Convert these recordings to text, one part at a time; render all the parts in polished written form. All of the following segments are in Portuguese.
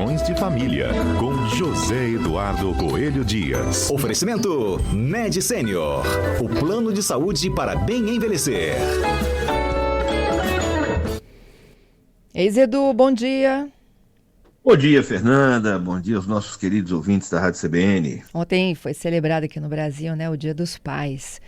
Questões de Família, com José Eduardo Coelho Dias. Oferecimento Med Senior, o plano de saúde para bem envelhecer. Ex-Edu, bom dia. Bom dia, Fernanda. Bom dia aos nossos queridos ouvintes da Rádio CBN. Ontem foi celebrado aqui no Brasil, né, o Dia dos Pais.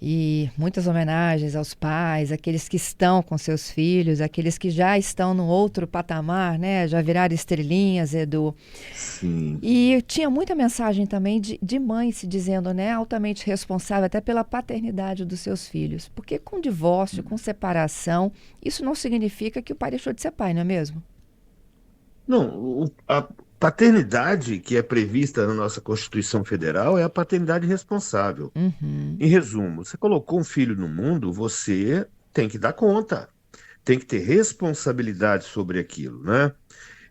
E muitas homenagens aos pais, aqueles que estão com seus filhos, aqueles que já estão no outro patamar, né? Já viraram estrelinhas, Edu. Sim. E tinha muita mensagem também de mãe se dizendo, né, altamente responsável até pela paternidade dos seus filhos. Porque com divórcio, com separação, isso não significa que o pai deixou de ser pai, não é mesmo? Não, a paternidade que é prevista na nossa Constituição Federal é a paternidade responsável. Uhum. Em resumo, você colocou um filho no mundo, você tem que dar conta, tem que ter responsabilidade sobre aquilo, né?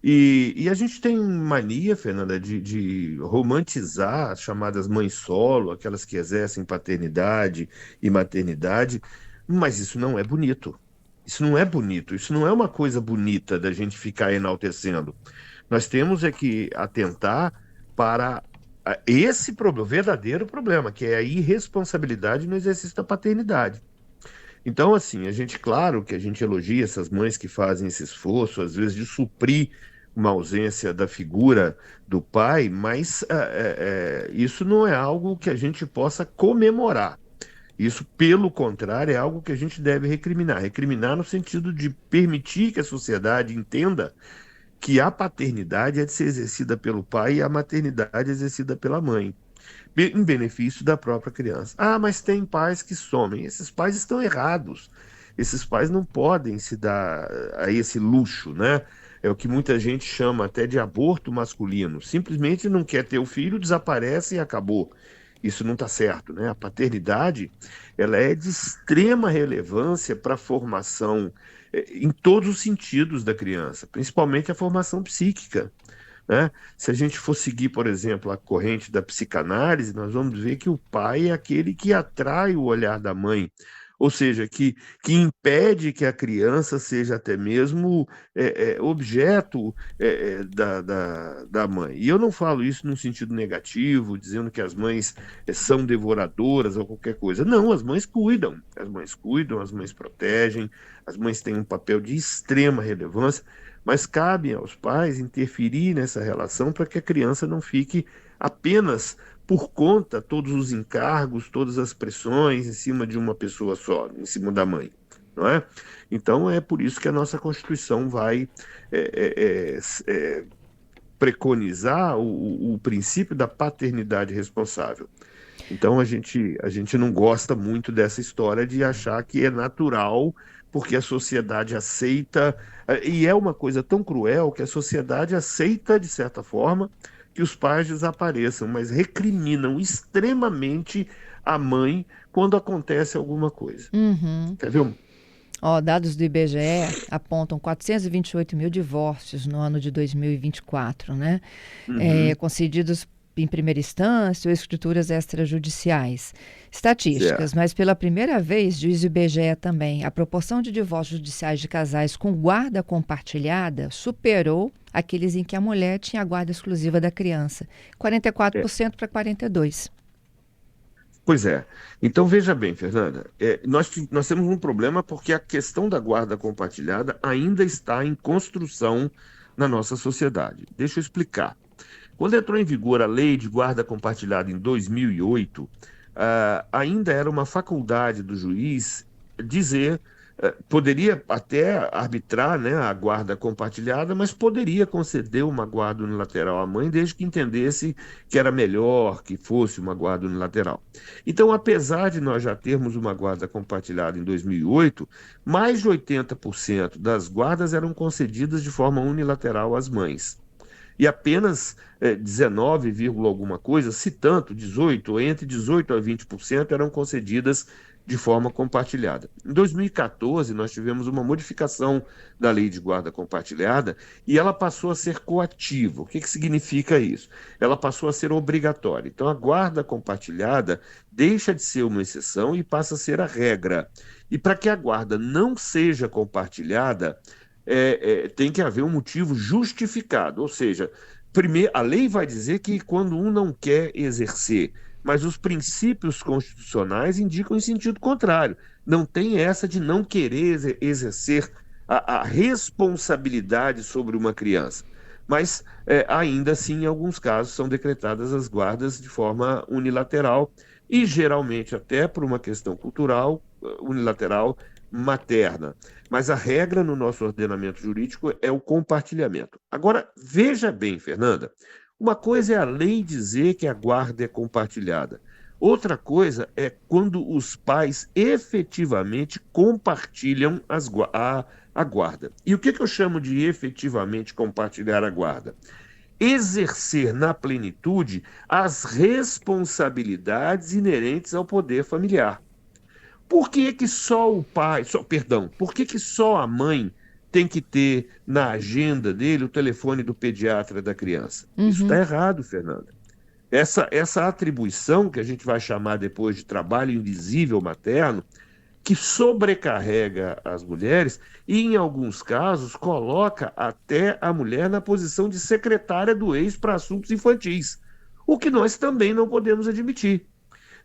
E a gente tem mania, Fernanda, de romantizar as chamadas mães solo, aquelas que exercem paternidade e maternidade, mas isso não é bonito. Isso não é bonito, isso não é uma coisa bonita da gente ficar enaltecendo. Nós temos é que atentar para esse problema, o verdadeiro problema, que é a irresponsabilidade no exercício da paternidade. Então, assim, claro que a gente elogia essas mães que fazem esse esforço, às vezes, de suprir uma ausência da figura do pai, mas isso não é algo que a gente possa comemorar. Isso, pelo contrário, é algo que a gente deve recriminar. Recriminar no sentido de permitir que a sociedade entenda que a paternidade é de ser exercida pelo pai e a maternidade é exercida pela mãe, em benefício da própria criança. Ah, mas tem pais que somem. Esses pais estão errados. Esses pais não podem se dar a esse luxo, né? É o que muita gente chama até de aborto masculino. Simplesmente não quer ter o filho, desaparece e acabou. Isso não está certo, né? A paternidade, ela é de extrema relevância para a formação em todos os sentidos da criança, principalmente a formação psíquica, né? Se a gente for seguir, por exemplo, a corrente da psicanálise, nós vamos ver que o pai é aquele que atrai o olhar da mãe, ou seja, que impede que a criança seja até mesmo objeto da mãe. E eu não falo isso num sentido negativo, dizendo que as mães são devoradoras ou qualquer coisa. Não, as mães cuidam, as mães protegem, as mães têm um papel de extrema relevância, mas cabe aos pais interferir nessa relação para que a criança não fique apenas por conta todos os encargos, todas as pressões em cima de uma pessoa só, em cima da mãe, não é? Então é por isso que a nossa Constituição vai preconizar o princípio da paternidade responsável. Então a gente não gosta muito dessa história de achar que é natural porque a sociedade aceita, e é uma coisa tão cruel que a sociedade aceita, de certa forma, que os pais desapareçam, mas recriminam extremamente a mãe quando acontece alguma coisa. Uhum. Quer ver? Dados do IBGE apontam 428 mil divórcios no ano de 2024, né? Uhum. Concedidos em primeira instância ou escrituras extrajudiciais. Estatísticas, mas pela primeira vez, diz o IBGE também, a proporção de divórcios judiciais de casais com guarda compartilhada superou aqueles em que a mulher tinha a guarda exclusiva da criança. 44% para 42%. Pois é. Então, veja bem, Fernanda, nós temos um problema porque a questão da guarda compartilhada ainda está em construção na nossa sociedade. Deixa eu explicar. Quando entrou em vigor a lei de guarda compartilhada em 2008, ainda era uma faculdade do juiz dizer, poderia até arbitrar, né, a guarda compartilhada, mas poderia conceder uma guarda unilateral à mãe, desde que entendesse que era melhor que fosse uma guarda unilateral. Então, apesar de nós já termos uma guarda compartilhada em 2008, mais de 80% das guardas eram concedidas de forma unilateral às mães. E apenas 19, alguma coisa, se tanto, 18, entre 18% a 20% eram concedidas de forma compartilhada. Em 2014, nós tivemos uma modificação da lei de guarda compartilhada e ela passou a ser coativa. O que significa isso? Ela passou a ser obrigatória. Então, a guarda compartilhada deixa de ser uma exceção e passa a ser a regra. E para que a guarda não seja compartilhada, tem que haver um motivo justificado, ou seja, primeiro, a lei vai dizer que quando um não quer exercer, mas os princípios constitucionais indicam em sentido contrário. Não tem essa de não querer exercer a responsabilidade sobre uma criança. Mas, ainda assim, em alguns casos, são decretadas as guardas de forma unilateral e, geralmente, até por uma questão cultural, unilateral, materna. Mas a regra no nosso ordenamento jurídico é o compartilhamento. Agora, veja bem, Fernanda, uma coisa é a lei dizer que a guarda é compartilhada. Outra coisa é quando os pais efetivamente compartilham a guarda. E o que eu chamo de efetivamente compartilhar a guarda? Exercer na plenitude as responsabilidades inerentes ao poder familiar. Por que que só o pai, por que que só a mãe tem que ter na agenda dele o telefone do pediatra da criança? Isso está Uhum. errado, Fernanda. Essa atribuição, que a gente vai chamar depois de trabalho invisível materno, que sobrecarrega as mulheres e, em alguns casos, coloca até a mulher na posição de secretária do ex para assuntos infantis, o que nós também não podemos admitir.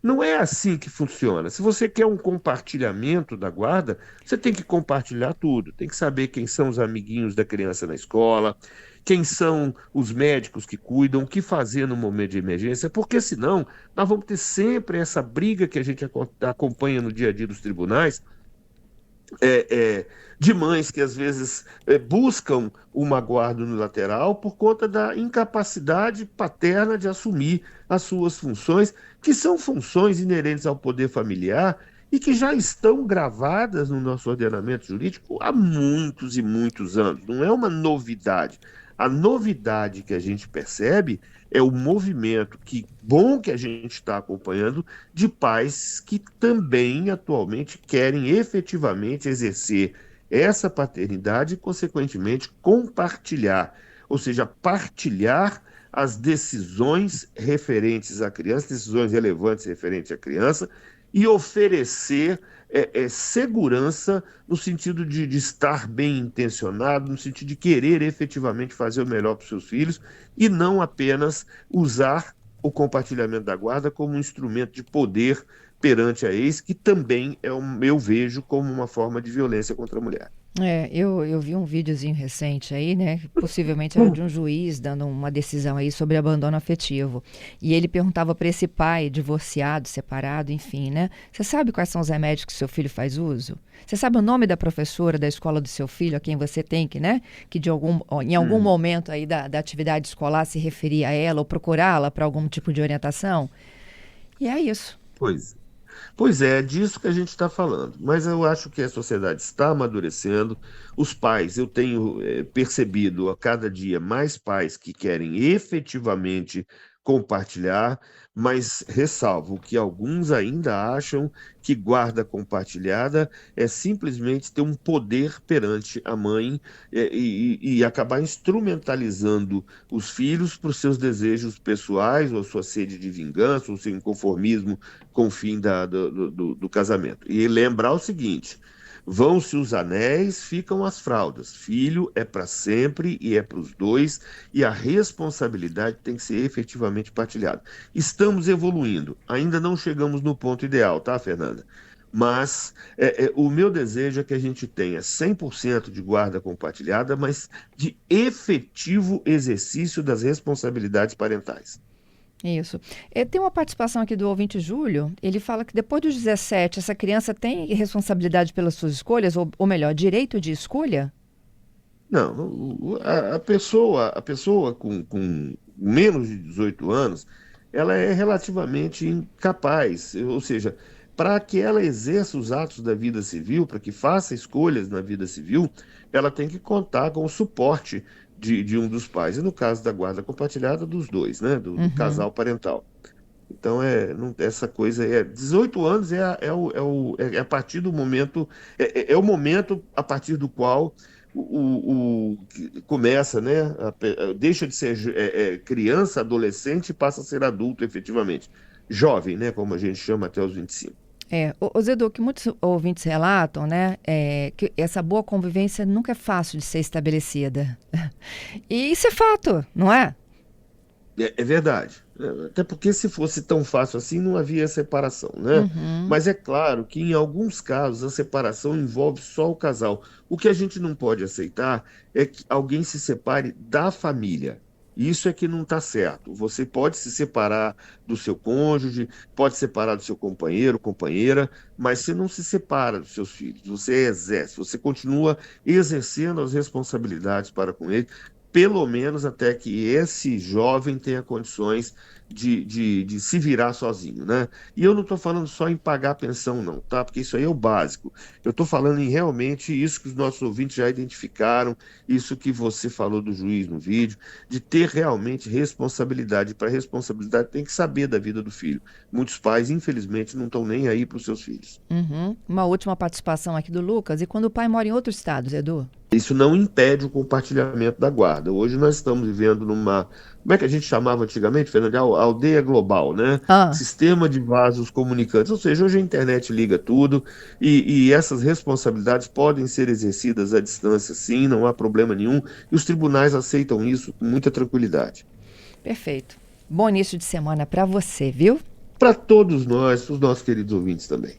Não é assim que funciona. Se você quer um compartilhamento da guarda, você tem que compartilhar tudo. Tem que saber quem são os amiguinhos da criança na escola, quem são os médicos que cuidam, o que fazer no momento de emergência, porque senão nós vamos ter sempre essa briga que a gente acompanha no dia a dia dos tribunais, de mães que às vezes buscam uma guarda unilateral por conta da incapacidade paterna de assumir as suas funções, que são funções inerentes ao poder familiar e que já estão gravadas no nosso ordenamento jurídico há muitos e muitos anos. Não é uma novidade. A novidade que a gente percebe é o movimento bom que a gente está acompanhando de pais que também atualmente querem efetivamente exercer essa paternidade e, consequentemente, compartilhar, ou seja, partilhar as decisões referentes à criança, decisões relevantes referentes à criança, e oferecer segurança no sentido de estar bem intencionado, no sentido de querer efetivamente fazer o melhor para os seus filhos e não apenas usar o compartilhamento da guarda como um instrumento de poder perante a ex, que também eu vejo como uma forma de violência contra a mulher. Eu vi um videozinho recente aí, né? Que possivelmente era de um juiz dando uma decisão aí sobre abandono afetivo. E ele perguntava para esse pai divorciado, separado, enfim, né? Você sabe quais são os remédios que seu filho faz uso? Você sabe o nome da professora da escola do seu filho, a quem você tem que, né? Que em algum momento aí da atividade escolar se referir a ela ou procurá-la para algum tipo de orientação? E é isso. Pois Pois é disso que a gente está falando. Mas eu acho que a sociedade está amadurecendo. Os pais, eu tenho percebido a cada dia mais pais que querem efetivamente compartilhar, mas ressalvo que alguns ainda acham que guarda compartilhada é simplesmente ter um poder perante a mãe e acabar instrumentalizando os filhos para os seus desejos pessoais, ou sua sede de vingança, ou seu inconformismo com o fim do casamento. E lembrar o seguinte: vão-se os anéis, ficam as fraldas. Filho é para sempre e é para os dois, e a responsabilidade tem que ser efetivamente partilhada. Estamos evoluindo, ainda não chegamos no ponto ideal, tá, Fernanda? Mas o meu desejo é que a gente tenha 100% de guarda compartilhada, mas de efetivo exercício das responsabilidades parentais. Isso. Tem uma participação aqui do ouvinte Júlio. Ele fala que depois dos 17, essa criança tem responsabilidade pelas suas escolhas, ou melhor, direito de escolha? Não, a pessoa com menos de 18 anos, ela é relativamente incapaz, ou seja, para que ela exerça os atos da vida civil, para que faça escolhas na vida civil, ela tem que contar com o suporte de um dos pais, e no caso da guarda compartilhada, dos dois, né, do Uhum. casal parental. Então, essa coisa 18 anos a partir do momento, é o momento a partir do qual que começa, né, deixa de ser criança, adolescente e passa a ser adulto efetivamente. Jovem, né, como a gente chama até os 25. Zedu, que muitos ouvintes relatam, né, que essa boa convivência nunca é fácil de ser estabelecida. E isso é fato, não é? É verdade. Até porque se fosse tão fácil assim, não havia separação, né? Uhum. Mas é claro que em alguns casos a separação envolve só o casal. O que a gente não pode aceitar é que alguém se separe da família. Isso é que não está certo. Você pode se separar do seu cônjuge, pode separar do seu companheiro, companheira, mas você não se separa dos seus filhos. Você exerce, você continua exercendo as responsabilidades para com ele, pelo menos até que esse jovem tenha condições de se virar sozinho, né? E eu não estou falando só em pagar a pensão, não, tá? Porque isso aí é o básico. Eu estou falando em realmente isso que os nossos ouvintes já identificaram, isso que você falou do juiz no vídeo, de ter realmente responsabilidade. Para responsabilidade tem que saber da vida do filho. Muitos pais, infelizmente, não estão nem aí para os seus filhos. Uhum. Uma última participação aqui do Lucas. E quando o pai mora em outro estado, Edu? Isso não impede o compartilhamento da guarda. Hoje nós estamos vivendo numa, como é que a gente chamava antigamente, Fernanda? Aldeia global, né? Ah, Sistema de vasos comunicantes. Ou seja, hoje a internet liga tudo e essas responsabilidades podem ser exercidas à distância, sim, não há problema nenhum. E os tribunais aceitam isso com muita tranquilidade. perfeito. Bom início de semana para você, viu? Para todos nós, os nossos queridos ouvintes também.